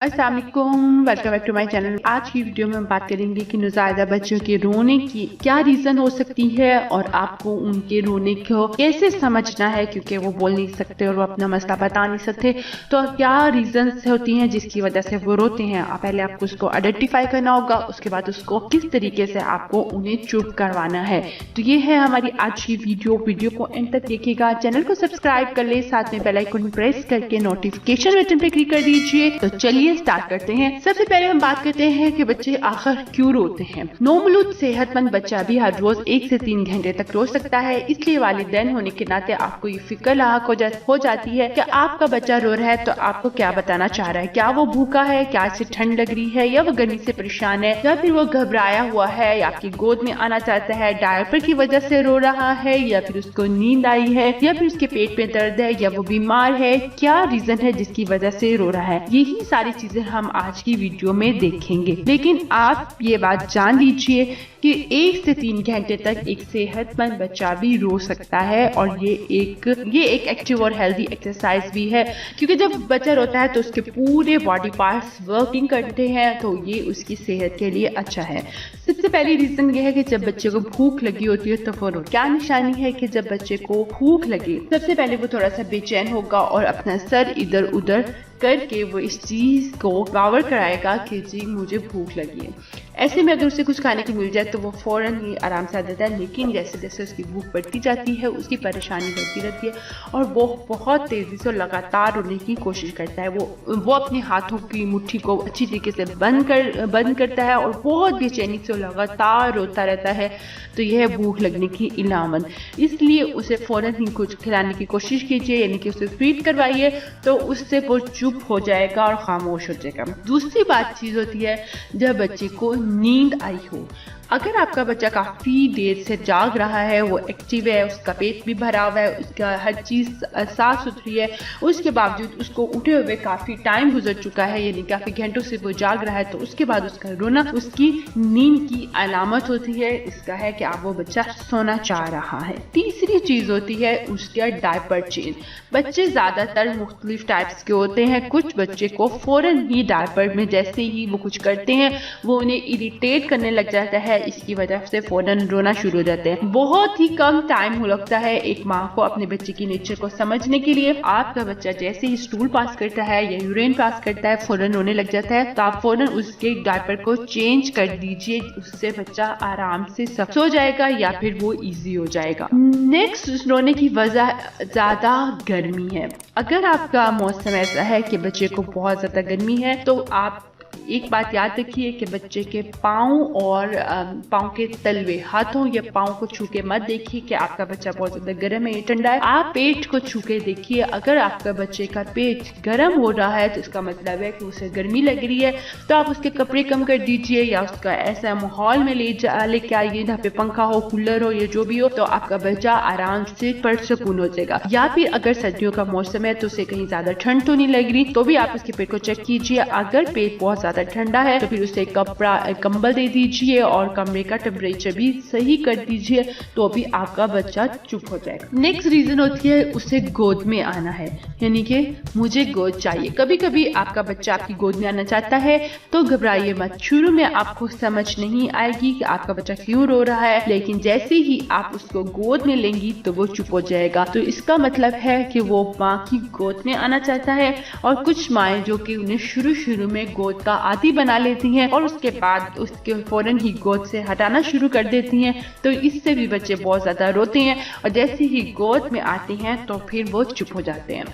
अस्सलाम वालेकुम, welcome back to my channel. आज की वीडियो में हम बात करेंगे कि नवजायदा बच्चों के रोने की क्या रीज़न हो सकती है और आपको उनके रोने को कैसे समझना है, क्योंकि वो बोल नहीं सकते और वो अपना मसला बता नहीं सकते। तो क्या रीजंस होती हैं जिसकी वजह से वो रोते हैं। पहले आपको उसको आइडेंटिफाई करना होगा, उसके बाद उसको किस तरीके से आपको उन्हें चुप करवाना है। तो ये है हमारी आज की वीडियो को एंड तक देखिएगा। चैनल को सब्सक्राइब कर ले, साथ में बेल आइकन प्रेस करके नोटिफिकेशन बटन पे क्लिक कर दीजिए। तो चलिए स्टार्ट करते हैं। सबसे पहले हम बात करते हैं कि बच्चे आखिर क्यों रोते हैं। नौमौलूद सेहतमंद बच्चा भी हर रोज 1 से 3 घंटे तक रो सकता है, इसलिए वालिदैन होने के नाते आपको ये फिक्र लाक हो जाती है कि आपका बच्चा रो रहा है तो आपको क्या बताना चाह रहा है। क्या वो भूखा है, क्या इसे ठंड लग रही है, या वो गर्मी से परेशान है, या फिर वो घबराया हुआ है, या आपकी गोद में आना चाहता है, डायपर की वजह से रो रहा है, या फिर उसको नींद आई है, या फिर उसके पेट में दर्द है, या वो बीमार है। क्या रीजन है जिसकी वजह से रो रहा है, यही सारी चीजें हम आज की वीडियो में देखेंगे। लेकिन आप ये बात जान लीजिए कि 1 से 3 घंटे तक एक सेहतमंद बच्चा भी रो सकता है, और ये एक एक्टिव और हेल्दी एक्सरसाइज भी है, क्योंकि जब बच्चा रोता है तो उसके पूरे बॉडी पार्ट्स वर्किंग करते हैं, तो ये उसकी सेहत के लिए अच्छा है। सबसे पहली रीजन ये है कि जब बच्चे को भूख लगी होती है तो वो रो। क्या निशानी है कि जब बच्चे को भूख लगे, सबसे पहले वो थोड़ा सा बेचैन होगा और अपना सर इधर उधर करके वो इस चीज को बावर कराएगा कि जी मुझे भूख लगी है। ऐसे में अगर उसे कुछ खाने को मिल जाए तो वो फौरन ही आराम से आ जाता है, लेकिन जैसे जैसे उसकी भूख बढ़ती जाती है उसकी परेशानी बढ़ती रहती है और वो बहुत तेजी से लगातार रोने की कोशिश करता है। वो अपने हाथों की मुट्ठी को अच्छी तरीके से बंद करता है और बहुत बेचैनी से लगातार रोता रहता है। तो यह है भूख लगने की इलामत। इसलिए उसे फौरन ही कुछ खिलाने की कोशिश कीजिए, यानी कि उसे फीड करवाइए, तो उससे वो चुप हो जाएगा और खामोश हो जाएगा। दूसरी बात चीज होती है जब बच्चे को नींद आई हो। अगर आपका बच्चा काफ़ी देर से जाग रहा है, वो एक्टिव है, उसका पेट भी भरा हुआ है, उसका हर चीज़ साफ सुथरी है, उसके बावजूद उसको उठे हुए काफ़ी टाइम गुजर चुका है, यानी काफ़ी घंटों से वो जाग रहा है, तो उसके बाद उसका रोना उसकी नींद की अलामत होती है। इसका है कि आप वो बच्चा सोना चाह रहा है। तीसरी चीज़ होती है उसका डायपर चेंज। बच्चे ज़्यादातर मुख्तलिफ टाइप्स के होते हैं। कुछ बच्चे को फ़ौरन ही डायपर में जैसे ही वो कुछ करते हैं वो उन्हें इरिटेट करने लग जाता है, इसकी वजह से फौरन रोना शुरू हो जाते हैं। बहुत ही कम टाइम लगता है एक माँ को अपने बच्चे की नेचर को समझने के लिए। आपका बच्चा जैसे ही स्टूल पास करता है या यूरिन पास करता है फौरन रोने लग जाता है, तो आप फौरन उसके डायपर को चेंज कर दीजिए, उससे बच्चा आराम से सो जाएगा या फिर वो इजी हो जाएगा। नेक्स्ट रोने की वजह ज्यादा गर्मी है। अगर आपका मौसम ऐसा है कि बच्चे को बहुत ज्यादा गर्मी है, तो आप एक बात याद रखिए कि बच्चे के पाँव और पाँव के तलवे, हाथों या पाँव को छू के मत देखिए कि आपका बच्चा बहुत ज्यादा गर्म है या ठंडा है। आप पेट को छू के देखिए। अगर आपका बच्चे का पेट गर्म हो रहा है तो इसका मतलब है कि उसे गर्मी लग रही है, तो आप उसके कपड़े कम कर दीजिए या उसका ऐसा माहौल में लेके आइए जहाँ पे पंखा हो, कूलर हो या जो भी हो, तो आपका बच्चा आराम से परसकून हो जाएगा। या फिर अगर सर्दियों का मौसम है तो उसे कहीं ज्यादा ठंड तो नहीं लग रही, तो भी आप उसके पेट को चेक कीजिए। अगर पेट बहुत ज्यादा ठंडा है तो फिर उसे कंबल दे दीजिए और कमरे का टेम्परेचर भी सही कर दीजिए, तो भी आपका बच्चा चुप हो जाएगा। नेक्स्ट रीजन होती है उसे गोद में आना है, यानी कि मुझे गोद चाहिए। कभी कभी आपका बच्चा आपकी गोद में आना चाहता है तो घबराइए मत। शुरू में आपको समझ नहीं आएगी कि आपका बच्चा क्यों रो रहा है, लेकिन जैसे ही आप उसको गोद में लेंगी तो वो चुप हो जाएगा। तो इसका मतलब है कि वो माँ की गोद में आना चाहता है। और कुछ माएँ जो कि उन्हें शुरू में गोद का आदी बना लेती हैं और उसके बाद उसके फौरन ही गोद से हटाना शुरू कर देती हैं, तो इससे भी बच्चे बहुत ज्यादा रोते हैं और जैसे ही गोद में आते हैं तो फिर वो चुप हो जाते हैं।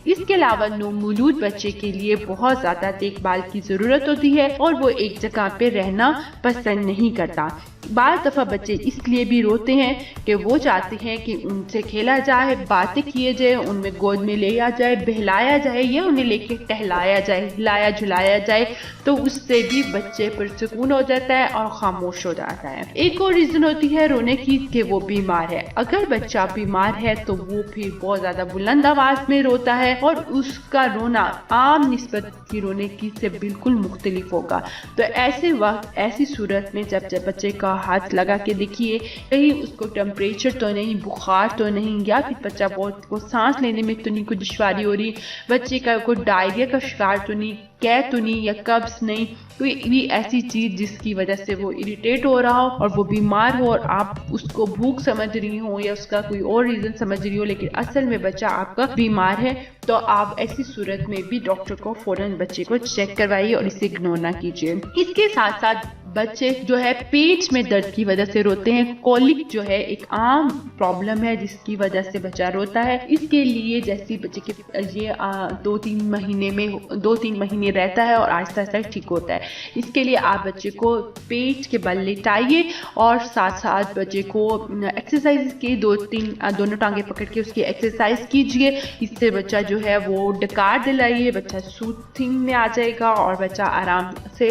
इसके अलावा नौमौलूद बच्चे के लिए बहुत ज्यादा देखभाल की जरूरत होती है और वो एक जगह पे रहना पसंद नहीं करता। बार दफा बच्चे इसलिए भी रोते हैं कि वो चाहते हैं कि उनसे खेला जाए, बातें किए जाए, उनमें गोद में लिया जाए, बहलाया जाए या उन्हें लेके टहलाया जाए, हिलाया झुलाया जाए, तो उससे भी बच्चे पुरसुकून हो जाता है और खामोश हो जाता है। एक और रीजन होती है रोने की कि वो बीमार है। अगर बच्चा बीमार है तो वो फिर बहुत ज्यादा बुलंद आवाज में रोता है और उसका रोना आम निस्बत की रोने की से बिल्कुल मुख्तलिफ होगा। तो ऐसे वक्त, ऐसी सूरत में जब बच्चे का ہاتھ لگا کے دیکھیے کہیں اس کو ٹمپریچر تو نہیں، بخار تو نہیں، یا پھر بچہ بہت کو سانس لینے میں تو نہیں کوئی دشواری ہو رہی، بچے کا کوئی ڈائریا کا شکار تو نہیں، قے تو نہیں، یا قبض نہیں، کوئی بھی ایسی چیز جس کی وجہ سے وہ اریٹیٹ ہو رہا ہو اور وہ بیمار ہو اور آپ اس کو بھوک سمجھ رہی ہوں یا اس کا کوئی اور ریزن سمجھ رہی ہو، لیکن اصل میں بچہ آپ کا بیمار ہے، تو آپ ایسی صورت میں بھی ڈاکٹر کو فوراً بچے کو چیک کروائیے اور اسے اگنور نہ کیجیے۔ اس کے ساتھ ساتھ بچے جو ہے پیٹ میں درد کی وجہ سے روتے ہیں، کولک جو ہے ایک عام پرابلم ہے جس کی وجہ سے بچہ روتا ہے، اس کے لیے جیسے بچے کے یہ 2-3 مہینے رہتا ہے اور آہستہ آہستہ ٹھیک ہوتا ہے، اس کے لیے آپ بچے کو پیٹ کے بل لٹائیے اور ساتھ ساتھ بچے کو ایکسرسائز کے دونوں ٹانگیں پکڑ کے اس کی ایکسرسائز کیجیے، اس سے بچہ جو ہے وہ ڈکار دلائیے، بچہ سوتھنگ میں آ جائے گا اور بچہ آرام سے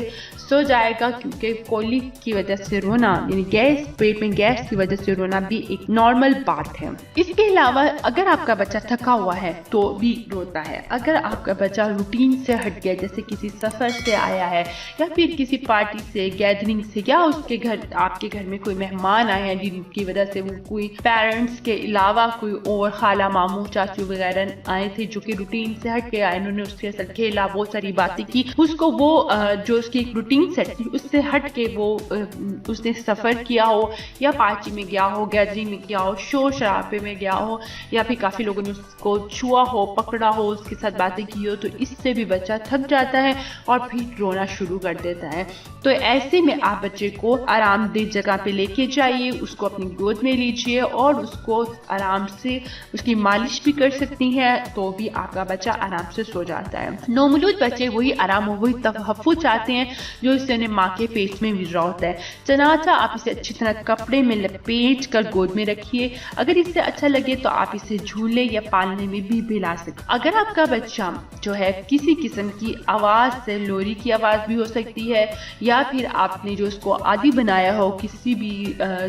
سو جائے گا، کیونکہ کولک کی وجہ سے رونا یعنی گیس، پیٹ میں گیس کی وجہ سے رونا بھی ایک نارمل بات ہے۔ اس کے علاوہ اگر آپ کا بچہ تھکا ہوا ہے تو بھی روتا ہے، اگر آپ کا بچہ روٹین سے ہٹ گیا جیسے کسی سفر سے آیا ہے یا پھر کسی پارٹی سے، گیدرنگ سے، یا اس کے گھر آپ کے گھر میں کوئی مہمان آئے ہیں جن کی وجہ سے وہ کوئی پیرنٹس کے علاوہ کوئی اور خالہ، ماموں، چاچو وغیرہ آئے تھے جو کہ روٹین سے ہٹ گیا، انہوں نے اس کے ساتھ کھیلا، بہت ساری باتیں کی، اس کو وہ جو اس کی ایک روٹین سیٹ تھی اس سے ہٹ کے وہ اس نے سفر کیا ہو یا پارٹی میں گیا ہو، گیدرنگ میں گیا ہو، شور شرابے میں گیا ہو، یا پھر کافی لوگوں نے اس کو چھوا ہو، پکڑا ہو، اس کے ساتھ باتیں کی ہو، تو اس سے بھی بچہ تھک جاتا ہے اور پھر رونا شروع کر دیتا ہے۔ تو ایسے میں آپ بچے کو آرام دہ جگہ پہ لے کے جائیے، اس کو اپنی گود میں لیجیے اور اس کو آرام سے اس کی مالش بھی کر سکتی ہیں، تو بھی آپ کا بچہ آرام سے سو جاتا ہے۔ نومولود بچے وہی آرام اور وہی تحفظ چاہتے ہیں جو اس سے انہیں ماں کے پیٹ میں مل رہا ہوتا ہے، چنانچہ آپ اسے اچھی طرح کپڑے میں لپیٹ کر گود میں رکھیے، اگر اس سے اچھا لگے تو آپ اسے جھولے یا پالنے میں بھی بھلا سکتے۔ اگر آپ کا بچہ جو ہے کسی قسم کی آواز سے، لوری کی آواز بھی ہو سکتی ہے یا پھر آپ نے جو اس کو عادی بنایا ہو کسی بھی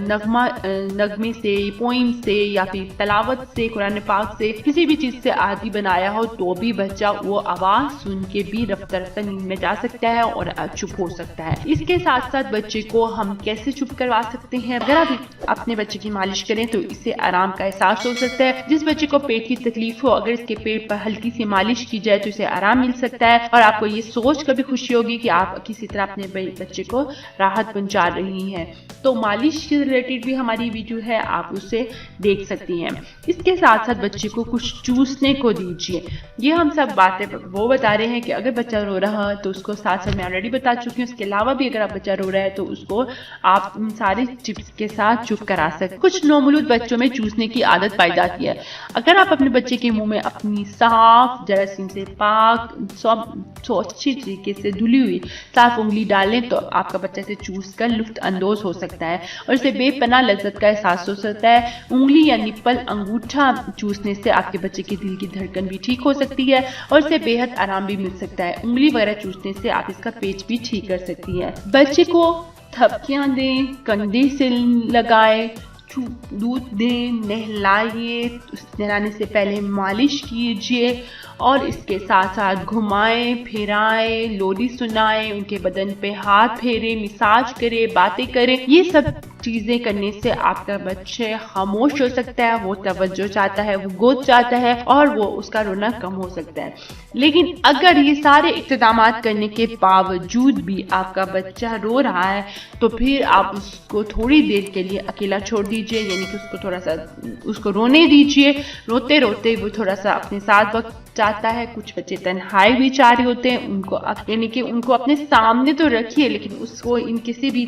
نغمے سے، پوئم سے یا پھر تلاوت سے، قرآن پاک سے، کسی بھی چیز سے عادی بنایا ہو، تو بھی بچہ وہ آواز سن کے بھی رفتہ رفتہ نیند میں جا سکتا ہے اور چپ ہو سکتا ہے۔ اس کے ساتھ ساتھ بچے کو ہم کیسے چپ کروا سکتے ہیں؟ اگر آپ اپنے بچے کی مالش کریں تو اس سے آرام کا احساس ہو سکتا ہے۔ جس بچے کو پیٹ کی تکلیف ہو، اگر اس کے پیٹ پر ہلکی سی مالش کی جائے تو اسے آرام مل سکتا ہے اور آپ کو یہ سوچ کر بھی خوشی ہوگی کہ آپ کسی طرح اپنے بچے کو راحت پہنچا رہی ہیں۔ تو مالش سے ریلیٹڈ بھی ہماری ویڈیو ہے، آپ اسے دیکھ سکتی ہیں۔ اس کے ساتھ ساتھ بچے کو کچھ چوسنے کو دیجیے۔ یہ ہم سب باتیں وہ بتا رہے ہیں کہ اگر بچہ رو رہا ہے تو اس کو ساتھ ساتھ میں آلریڈی بتا چکی ہوں، اس کے علاوہ بھی اگر آپ بچہ رو رہا ہے تو اس کو آپ ان سارے چپس کے ساتھ چپ کرا سکتے۔ کچھ نومولود بچوں میں چوسنے کی عادت پائی جاتی ہے، اگر آپ اپنے بچے کے منہ میں اپنی صاف، جراثیم سے پاک، اچھی طریقے سے دھلی ہوئی صاف انگلی ڈالیں تو آپ کا بچہ اسے چوس کر لطف اندوز ہو سکتا ہے اور اسے بے پناہ لذت کا احساس ہو سکتا ہے۔ انگلی یا نپل، انگوٹھا چوسنے سے آپ کے بچے کے دل کی دھڑکن بھی ٹھیک ہو سکتی ہے اور اسے بے حد آرام بھی مل سکتا ہے۔ انگلی وغیرہ چوسنے سے آپ اس کا پیٹ بھی ٹھیک کر سکتی ہے۔ بچے کو تھپکیاں دیں، کندھے سے لگائیں، دودھ دیں، نہلائیے، نہلانے سے پہلے مالش کیجیے اور اس کے ساتھ ساتھ گھمائیں پھرائیں، لوری سنائیں، ان کے بدن پہ ہاتھ پھیریں، مساج کریں، باتیں کریں۔ یہ سب چیزیں کرنے سے آپ کا بچہ خاموش ہو سکتا ہے، وہ توجہ چاہتا ہے، وہ گود چاہتا ہے اور وہ اس کا رونا کم ہو سکتا ہے۔ لیکن اگر یہ سارے اقتدامات کرنے کے باوجود بھی آپ کا بچہ رو رہا ہے تو پھر آپ اس کو تھوڑی دیر کے لیے اکیلا چھوڑ دیجیے، یعنی کہ اس کو تھوڑا سا اس کو رونے دیجیے۔ روتے روتے وہ تھوڑا سا اپنے ساتھ وقت چاہتا ہے۔ کچھ بچے تنہائی بھی چاہ رہے ہوتے ہیں، ان کو یعنی کہ ان کو اپنے سامنے تو رکھیے لیکن اس کو ان کسی بھی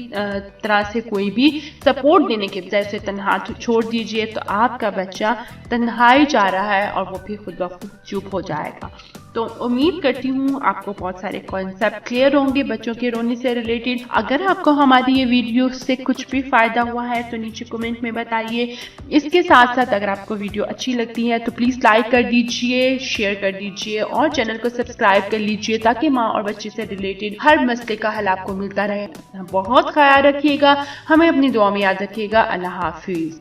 طرح سے کوئی بھی سپورٹ دینے کے بجائے اسے تنہا چھوڑ دیجیے، تو آپ کا بچہ تنہائی چاہ رہا ہے اور وہ پھر خود بخود چپ ہو جائے گا۔ تو امید کرتی ہوں آپ کو بہت سارے کانسیپٹ کلیئر ہوں گے بچوں کے رونے سے ریلیٹڈ۔ اگر آپ کو ہماری یہ ویڈیو سے کچھ بھی فائدہ ہوا ہے تو نیچے کمنٹ میں بتائیے۔ اس کے ساتھ ساتھ اگر آپ کو ویڈیو اچھی لگتی ہے تو پلیز لائک کر دیجیے، شیئر کر دیجیے اور چینل کو سبسکرائب کر لیجیے تاکہ ماں اور بچے سے ریلیٹڈ ہر مسئلے کا حل آپ کو ملتا رہے۔ بہت خیال رکھیے گا، ہمیں اپنی دعا میں یاد رکھیے گا۔ اللہ حافظ۔